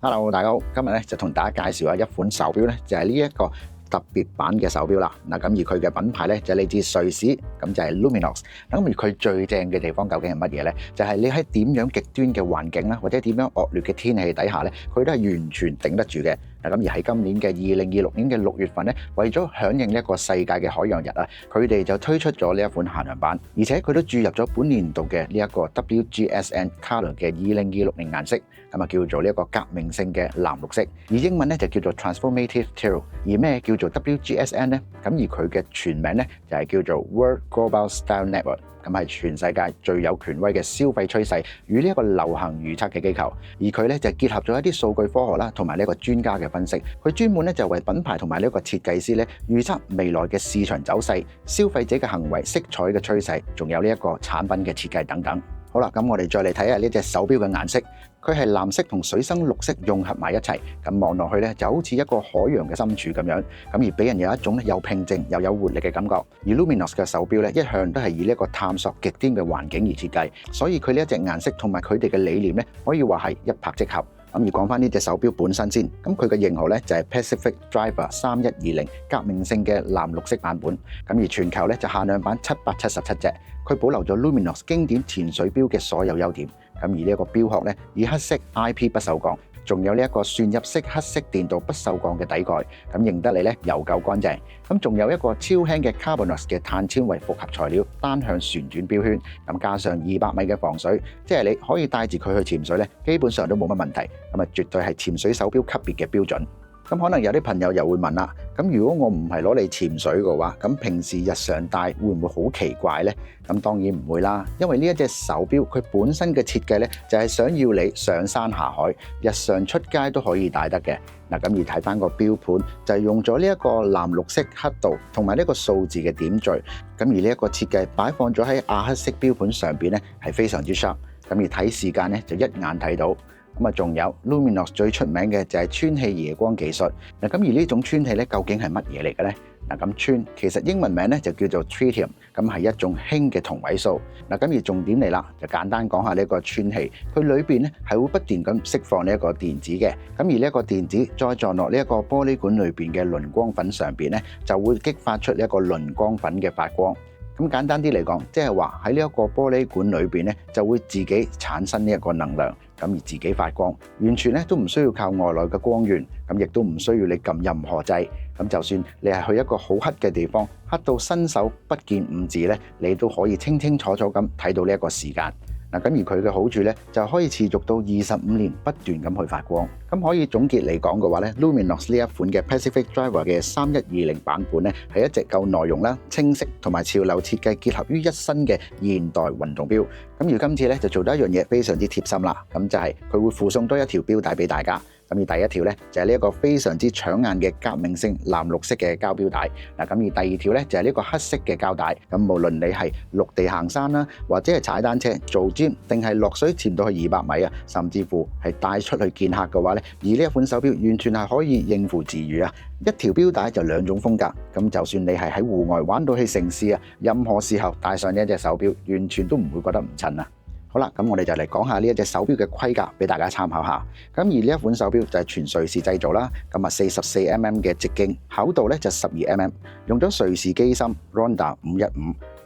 Hello， 大家好，今日咧就同大家介紹下一款手錶咧，就係呢一個特別版嘅手錶啦。嗱，咁而佢嘅品牌咧就嚟自瑞士，咁就係 Luminos。咁而佢最正嘅地方究竟係乜嘢咧？就係你喺點樣極端嘅環境啦，或者點樣惡劣嘅天氣底下咧，佢都係完全頂得住嘅。嗱，咁而喺今年嘅2026年嘅6月份咧，為咗響應一個世界嘅海洋日啊，佢哋就推出咗呢一款限量版，而且佢都注入咗本年度嘅呢一個 WGSN Color 嘅2026年顏色，咁啊叫做呢一個革命性嘅藍綠色，而英文咧就叫做 Transformative Teal。而咩叫做 WGSN 咧？咁而佢嘅全名咧就係叫做 World Global Style Network。咁係全世界最有權威嘅消費趨勢與呢一個流行預測嘅機構，而佢咧就結合咗一啲數據科學啦，同埋呢一個專家嘅分析，佢專門咧就為品牌同埋呢一個設計師咧預測未來嘅市場走勢、消費者嘅行為、色彩嘅趨勢，仲有呢一個產品嘅設計等等。好啦，咁我哋再嚟睇下呢隻手錶嘅顏色，佢係藍色同水生綠色融合埋一齊，咁望落去咧就好似一個海洋嘅深處咁樣，咁而俾人有一種又平靜又有活力嘅感覺。而 Luminos 嘅手錶咧一向都係以呢一個探索極端嘅環境而設計，所以佢呢一隻顏色同埋佢哋嘅理念咧可以話係一拍即合。咁而講翻呢隻手錶本身先，咁佢嘅型號咧就係 Pacific Driver 3120革命性嘅藍綠色版本，咁而全球咧就限量版777隻，佢保留咗 Luminos 經典潛水錶嘅所有優點，咁而呢一個錶殼咧以黑色 IP 不鏽鋼，仲有呢一個旋入式黑色電鍍不鏽鋼嘅底蓋，咁認得你咧又夠乾淨，咁仲有一個超輕嘅 Carbonos 嘅碳纖維複合材料單向旋轉錶圈，咁加上200米嘅防水，即係你可以帶住佢去潛水咧，基本上都冇乜問題，咁啊絕對係潛水手錶級別嘅標準。咁可能有啲朋友又會問啦，咁如果我唔係攞嚟潛水嘅話，咁平時日常戴會唔會好奇怪呢？咁當然唔會啦，因為呢一隻手錶佢本身嘅設計呢，就係想要你上山下海，日常出街都可以戴得嘅。嗱，咁而睇翻個錶盤就係用咗呢一個藍綠色刻度同埋呢個數字嘅點綴，咁而呢一個設計擺放咗喺亞克色錶盤上邊呢，係非常之 sharp， 咁而睇時間呢，就一眼睇到。咁啊，仲有 Luminos 最出名嘅就係穿氣夜光技術。嗱，咁而呢種穿氣咧，究竟係乜嘢嚟嘅咧？嗱，咁穿其實英文名咧就叫做 Tritium， 咁係一種氫嘅同位素。嗱，咁而重點嚟啦，就簡單講下呢一個穿氣，佢裏邊咧係會不斷咁釋放呢一個電子嘅。咁而呢一個電子再撞落呢一個玻璃管裏邊嘅磷光粉上邊咧，就會激發出呢一個磷光粉嘅發光。咁簡單啲嚟講，即係話喺呢一個玻璃管裏邊咧，就會自己產生呢一個能量，咁而自己發光，完全咧都唔需要靠外來嘅光源，咁亦都唔需要你撳任何掣，咁就算你係去一個好黑嘅地方，黑到伸手不見五指咧，你都可以清清楚楚咁睇到呢一個時間。嗱，咁而佢嘅好處咧，就可以持續到25年不斷咁去發光。咁可以總結嚟講嘅話咧 ，Luminos 呢一款嘅 Pacific Driver 嘅3120版本咧，係一隻夠內容啦、清晰同埋潮流設計結合於一身嘅現代運動錶。咁而今次咧就做到一樣嘢非常之貼心啦，咁就係佢會附送多一條錶帶俾大家。咁而第一條咧就係呢一個非常之搶眼嘅革命性藍綠色嘅膠錶帶。嗱，咁而第二條咧就係呢個黑色嘅膠帶。咁無論你係陸地行山啦，或者係踩單車做 gym，定係落水潛到去200米啊，甚至乎係帶出去見客嘅話咧，而呢一款手錶完全係可以應付自如啊！一條錶帶就兩種風格，咁就算你係喺戶外玩到去城市啊，任何時候戴上呢一隻手錶，完全都唔會覺得唔襯啊！好啦，咁我哋就嚟講下呢一隻手錶嘅規格俾大家參考下。咁而呢一款手錶就係全瑞士製造啦，咁啊44mm 嘅直徑，厚度咧就12mm，用咗瑞士機芯 Ronda 515，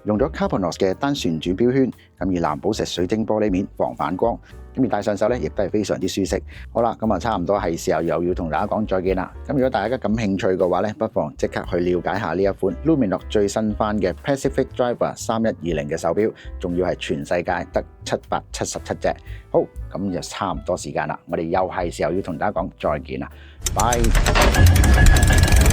用咗 Carbonos 嘅單旋轉錶圈，咁而藍寶石水晶玻璃面防反光，咁而戴上手咧亦都係非常之舒適。好啦，咁啊差唔多係時候又要同大家講再見啦。咁如果大家感興趣嘅話咧，不妨即刻去了解下呢一款 Luminos 最新翻嘅 Pacific Driver 3120嘅手錶，仲要係全世界得777隻。好，咁就差唔多時間啦，我哋又係時候要同大家講再見啦，拜。